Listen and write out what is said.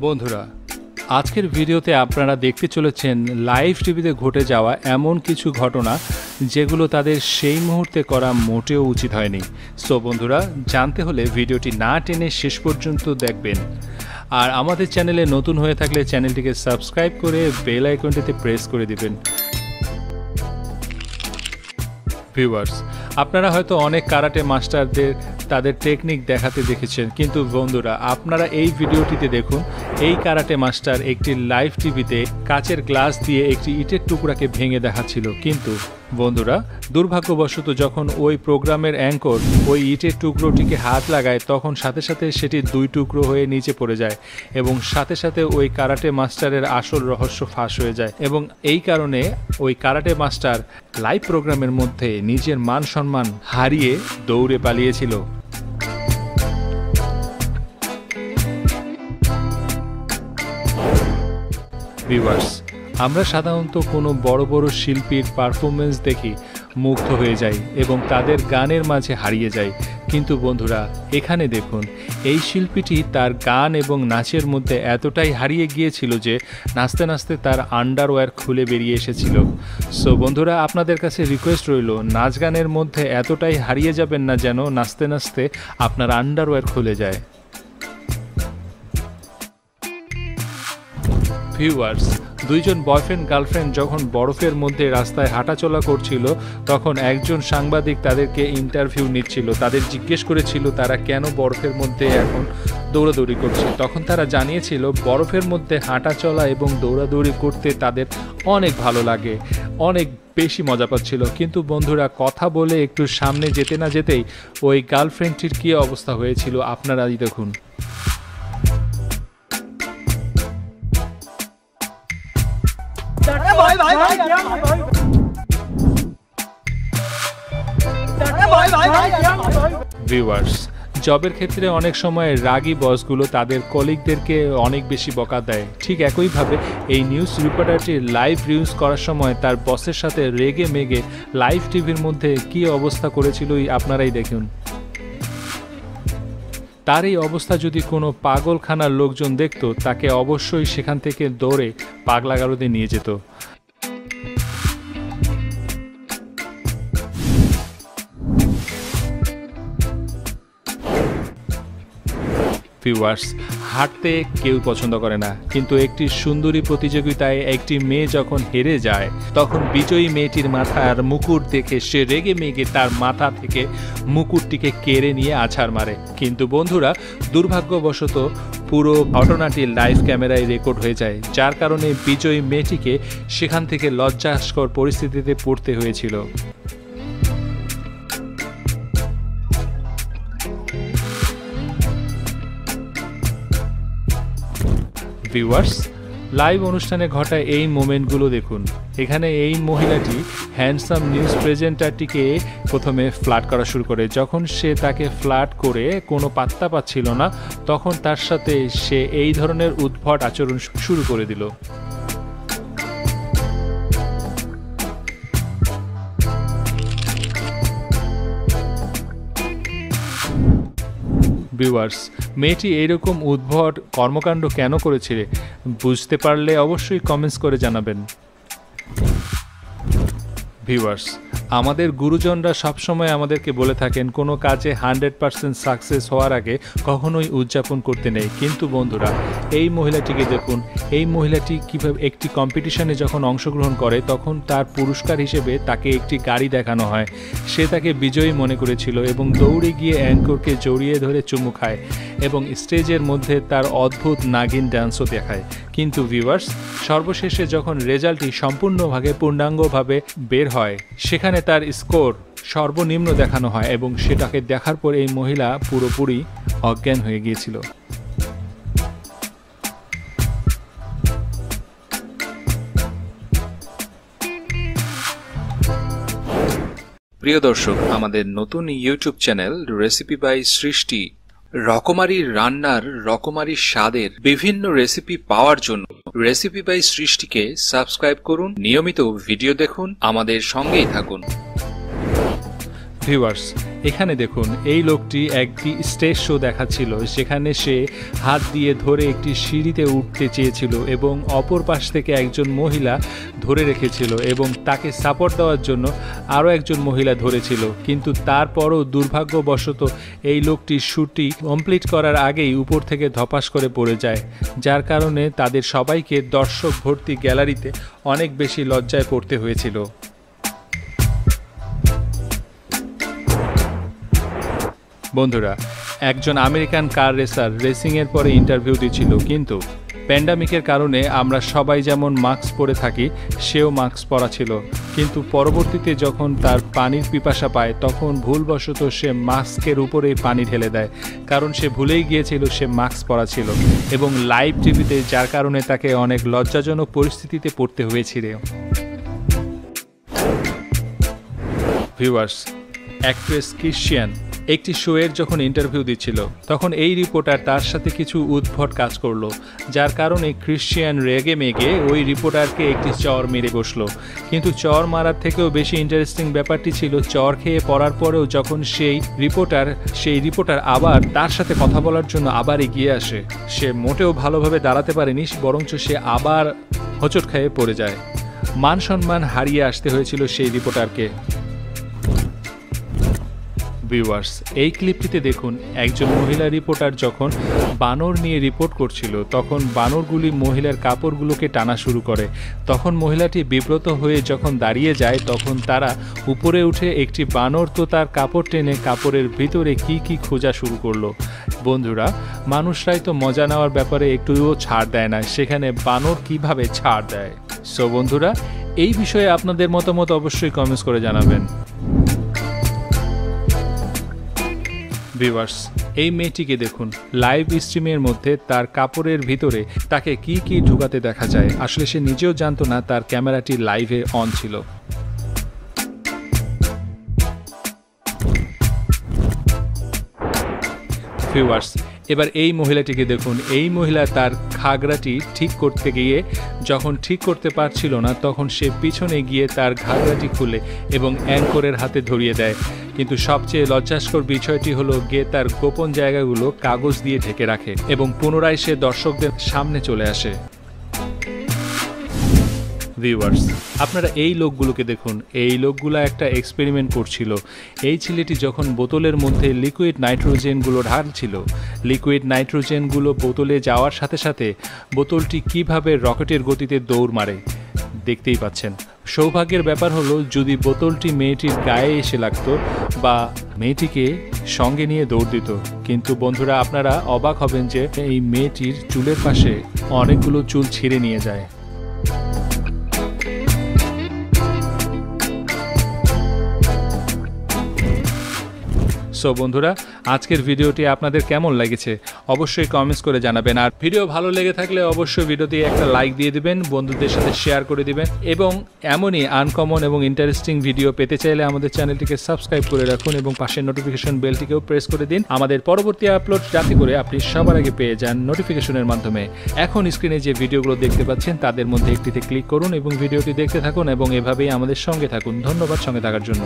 বন্ধুরা, আজকের ভিডিওতে আপনারা দেখতে চলেছেন লাইভ টিভিতে ঘটে যাওয়া এমন কিছু ঘটনা যেগুলো তাদের সেই মুহূর্তে করা মোটেও উচিত হয়নি। সো বন্ধুরা, জানতে হলে ভিডিওটি না টেনে শেষ পর্যন্ত দেখবেন। আর আমাদের চ্যানেলে নতুন হয়ে থাকলে চ্যানেলটিকে সাবস্ক্রাইব করে বেল আইকনটিতে প্রেস করে দিবেন। ভিউয়ার্স, আপনারা হয়তো অনেক কারাটে মাস্টারদের তাদের টেকনিক দেখাতে দেখেছেন, কিন্তু বন্ধুরা আপনারা এই ভিডিওটিতে দেখুন এই কারাটে মাস্টার একটি লাইভ টিভিতে কাচের গ্লাস দিয়ে একটি ইটের টুকরাকে ভেঙে দেখাচ্ছিল। কিন্তু বন্ধুরা, দুর্ভাগ্যবশত যখন ওই প্রোগ্রামের অ্যাঙ্কর ওই ইটের টুকরোটিকে হাত লাগায় তখন সাথে সাথে সেটি দুই টুকরো হয়ে নিচে পড়ে যায় এবং সাথে সাথে ওই কারাটে মাস্টারের আসল রহস্য ফাঁস হয়ে যায়। এবং এই কারণে ওই কারাটে মাস্টার লাইভ প্রোগ্রামের মধ্যে নিজের মান সম্মান হারিয়ে দৌড়ে পালিয়েছিল। ভিউয়ার্স, আমরা সাধারণত কোনো বড় বড় শিল্পীর পারফরমেন্স দেখি মুগ্ধ হয়ে যাই এবং তাদের গানের মাঝে হারিয়ে যাই। কিন্তু বন্ধুরা, এখানে দেখুন এই শিল্পীটি তার গান এবং নাচের মধ্যে এতটাই হারিয়ে গিয়েছিল যে নাচতে নাচতে তার আন্ডারওয়্যার খুলে বেরিয়ে এসেছিল। সো বন্ধুরা, আপনাদের কাছে রিকোয়েস্ট রইল, নাচ গানের মধ্যে এতটাই হারিয়ে যাবেন না যেন নাচতে নাচতে আপনার আন্ডারওয়্যার খুলে যায়। ভিউয়ার্স, দুইজন বয়ফ্রেন্ড গার্লফ্রেন্ড যখন বরফের মধ্যে রাস্তায় হাঁটাচলা করছিল তখন একজন সাংবাদিক তাদেরকে ইন্টারভিউ নিচ্ছিল। তাদের জিজ্ঞেস করেছিল তারা কেন বরফের মধ্যে এখন দৌড়াদৌড়ি করছে। তখন তারা জানিয়েছিল বরফের মধ্যে হাঁটাচলা এবং দৌড়াদৌড়ি করতে তাদের অনেক ভালো লাগে, অনেক বেশি মজা পাচ্ছিল। কিন্তু বন্ধুরা, কথা বলে একটু সামনে যেতে না যেতেই ওই গার্লফ্রেন্ডটির কী অবস্থা হয়েছিল আপনারাই দেখুন। ভিউয়ার্স, জবের ক্ষেত্রে অনেক সময় রাগী বসগুলো তাদের কলিগদেরকে অনেক বেশি বকা দেয়। ঠিক একইভাবে এই নিউজ রিপোর্টারটি লাইভ নিউজ করার সময় তার বসের সাথে রেগে মেগে লাইভ টিভির মধ্যে কী অবস্থা করেছিল আপনারাই দেখুন। তার এই অবস্থা যদি কোনো পাগলখানার লোকজন দেখত, তাকে অবশ্যই সেখান থেকে দৌড়ে পাগলাগারদে নিয়ে যেত। ভিউয়ার্স, হাঁটতে কেউ পছন্দ করে না, কিন্তু একটি সুন্দরী প্রতিযোগিতায় একটি মেয়ে যখন হেরে যায় তখন বিজয়ী মেয়েটির মাথার মুকুট দেখে সে রেগে মেগে তার মাথা থেকে মুকুটটিকে কেড়ে নিয়ে আছাড় মারে। কিন্তু বন্ধুরা, দুর্ভাগ্যবশত পুরো ঘটনাটি লাইভ ক্যামেরায় রেকর্ড হয়ে যায়, যার কারণে বিজয়ী মেয়েটিকে সেখান থেকে লজ্জাস্কর পরিস্থিতিতে পড়তে হয়েছিল। ভিউয়ার্স, লাইভ অনুষ্ঠানে ঘটা এই মোমেন্টগুলো দেখুন। এখানে এই মহিলাটি হ্যান্ডসাম নিউজ প্রেজেন্টারটিকে প্রথমে ফ্লার্ট করা শুরু করে। যখন সে তাকে ফ্লার্ট করে কোনো পাত্তা পাচ্ছিল না তখন তার সাথে সে এই ধরনের উদ্ভট আচরণ শুরু করে দিল। ভিউয়ার্স, মেয়েটি এইরকম উদ্ভট কর্মকাণ্ড কেন করেছে বুঝতে পারলে অবশ্যই কমেন্টস করে জানাবেন। ভিউয়ার্স, আমাদের গুরুজনরা সবসময় আমাদেরকে বলে থাকেন কোনো কাজে 100% সাকসেস হওয়ার আগে কখনোই উদযাপন করতে নেই। কিন্তু বন্ধুরা, এই মহিলাটিকে দেখুন, এই মহিলাটি কীভাবে একটি কম্পিটিশনে যখন অংশগ্রহণ করে তখন তার পুরস্কার হিসেবে তাকে একটি গাড়ি দেখানো হয়। সে তাকে বিজয়ী মনে করেছিল এবং দৌড়ে গিয়ে অ্যাঙ্করকে জড়িয়ে ধরে চুমু খায় এবং স্টেজের মধ্যে তার অদ্ভুত নাগিন ডান্সও দেখায়। কিন্তু ভিউয়ার্স, সর্বশেষে যখন রেজাল্টটি সম্পূর্ণভাবে পূর্ণাঙ্গভাবে বের হয় সেখানে তার স্কোর সর্বনিম্ন দেখানো হয় এবং সেটাকে দেখার পর এই মহিলা পুরোপুরি অজ্ঞান হয়ে গিয়েছিল। প্রিয় দর্শক, আমাদের নতুন ইউটিউব চ্যানেল রেসিপি বাই সৃষ্টি রকমারি রান্নার রকমারি স্বাদের বিভিন্ন রেসিপি পাওয়ার জন্য রেসিপি বাই সৃষ্টিকে সাবস্ক্রাইব করুন, নিয়মিত ভিডিও দেখুন, আমাদের সঙ্গেই থাকুন। ভিউয়ার্স, এখানে দেখুন এই লোকটি একটি স্টেজ শো দেখাচ্ছিল, সেখানে সে হাত দিয়ে ধরে একটি সিঁড়িতে উঠতে চেয়েছিল এবং অপর পাশ থেকে একজন মহিলা ধরে রেখেছিল এবং তাকে সাপোর্ট দেওয়ার জন্য আরও একজন মহিলা ধরেছিল, কিন্তু তারপরও দুর্ভাগ্যবশত এই লোকটি শ্যুটটি কমপ্লিট করার আগেই উপর থেকে ধপাস করে পড়ে যায়, যার কারণে তাদের সবাইকে দর্শক ভর্তি গ্যালারিতে অনেক বেশি লজ্জায় পড়তে হয়েছিল। বন্ধুরা, একজন আমেরিকান কার রেসার রেসিংয়ের পরে ইন্টারভিউ দিচ্ছিল, কিন্তু প্যান্ডামিকের কারণে আমরা সবাই যেমন মাস্ক পরে থাকি সেও মাস্ক পরা ছিল, কিন্তু পরবর্তীতে যখন তার পানির পিপাসা পায় তখন ভুলবশত সে মাস্কের উপরেই পানি ঢেলে দেয়, কারণ সে ভুলেই গিয়েছিল সে মাস্ক পরা ছিল এবং লাইভ টিভিতে, যার কারণে তাকে অনেক লজ্জাজনক পরিস্থিতিতে পড়তে হয়েছিল। ভিউয়ার্স, অ্যাক্ট্রেস ক্রিশ্চিয়ান একটি শোয়ের যখন ইন্টারভিউ দিচ্ছিল তখন এই রিপোর্টার তার সাথে কিছু উদ্ভট কাজ করলো, যার কারণে ক্রিশ্চিয়ান রেগে মেগে ওই রিপোর্টারকে একটি চর মেরে বসলো। কিন্তু চর মারার থেকেও বেশি ইন্টারেস্টিং ব্যাপারটি ছিল চর খেয়ে পড়ার পরেও যখন সেই রিপোর্টার আবার তার সাথে কথা বলার জন্য আবার এগিয়ে আসে, সে মোটেও ভালোভাবে দাঁড়াতে পারেনি, বরঞ্চ সে আবার হোঁচট খেয়ে পড়ে যায়। মান সম্মান হারিয়ে আসতে হয়েছিল সেই রিপোর্টারকে। ভিউয়ার্স, এই ক্লিপটিতে দেখুন একজন মহিলা রিপোর্টার যখন বানর নিয়ে রিপোর্ট করছিল তখন বানরগুলি মহিলার কাপড়গুলোকে টানা শুরু করে। তখন মহিলাটি বিব্রত হয়ে যখন দাঁড়িয়ে যায় তখন তারা উপরে উঠে একটি বানর তো তার কাপড় টেনে কাপড়ের ভিতরে কি খোঁজা শুরু করলো। বন্ধুরা, মানুষরাই তো মজা নেওয়ার ব্যাপারে একটুও ছাড় দেয় না, সেখানে বানর কিভাবে ছাড় দেয়? সো বন্ধুরা, এই বিষয়ে আপনাদের মতামত অবশ্যই কমেন্টস করে জানাবেন। ভিউয়ার্স, এই মেয়েটিকে দেখুন লাইভ স্ট্রিমের মধ্যে তার কাপড়ের ভিতরে তাকে কি ঢুকাতে দেখা যায়, আসলে সে নিজেও জানতো না তার ক্যামেরাটি লাইভে অন ছিল। ভিউয়ার্স, এবার এই মহিলাটিকে দেখুন, এই মহিলা তার ঘাগরাটি ঠিক করতে গিয়ে যখন ঠিক করতে পারছিল না তখন সে পিছনে গিয়ে তার ঘাগরাটি খুলে এবং অ্যাঙ্করের হাতে ধরিয়ে দেয়, কিন্তু সবচেয়ে লজ্জাস্কর বিষয়টি হলো গিয়ে তার গোপন জায়গাগুলো কাগজ দিয়ে ঢেকে রাখে এবং পুনরায় সে দর্শকদের সামনে চলে আসে। ভিউয়ার্স, আপনারা এই লোকগুলোকে দেখুন, এই লোকগুলো একটা এক্সপেরিমেন্ট করছিল। এই ছেলেটি যখন বোতলের মধ্যে লিকুইড নাইট্রোজেনগুলো ঢালছিল, লিকুইড নাইট্রোজেনগুলো বোতলে যাওয়ার সাথে সাথে বোতলটি কিভাবে রকেটের গতিতে দৌড় মারে দেখতেই পাচ্ছেন। সৌভাগ্যের ব্যাপার হলো যদি বোতলটি মেয়েটির গায়ে এসে লাগতো বা মেয়েটিকে সঙ্গে নিয়ে দৌড় দিত, কিন্তু বন্ধুরা আপনারা অবাক হবেন যে এই মেয়েটির চুলের পাশে অনেকগুলো চুল ছিঁড়ে নিয়ে যায়। সো বন্ধুরা, আজকের ভিডিওটি আপনাদের কেমন লেগেছে অবশ্যই কমেন্টস করে জানাবেন, আর ভিডিও ভালো লেগে থাকলে অবশ্যই ভিডিওতে একটা লাইক দিয়ে দিবেন, বন্ধুদের সাথে শেয়ার করে দিবেন এবং এমনই আনকমন এবং ইন্টারেস্টিং ভিডিও পেতে চাইলে আমাদের চ্যানেলটিকে সাবস্ক্রাইব করে রাখুন এবং পাশের নোটিফিকেশন বেলটিকেও প্রেস করে দিন আমাদের পরবর্তী আপলোড যাতে করে আপনি সবার আগে পেয়ে যান নোটিফিকেশনের মাধ্যমে। এখন স্ক্রিনে যে ভিডিওগুলো দেখতে পাচ্ছেন তাদের মধ্যে একটিতে ক্লিক করুন এবং ভিডিওটি দেখতে থাকুন এবং এভাবেই আমাদের সঙ্গে থাকুন। ধন্যবাদ সঙ্গে থাকার জন্য।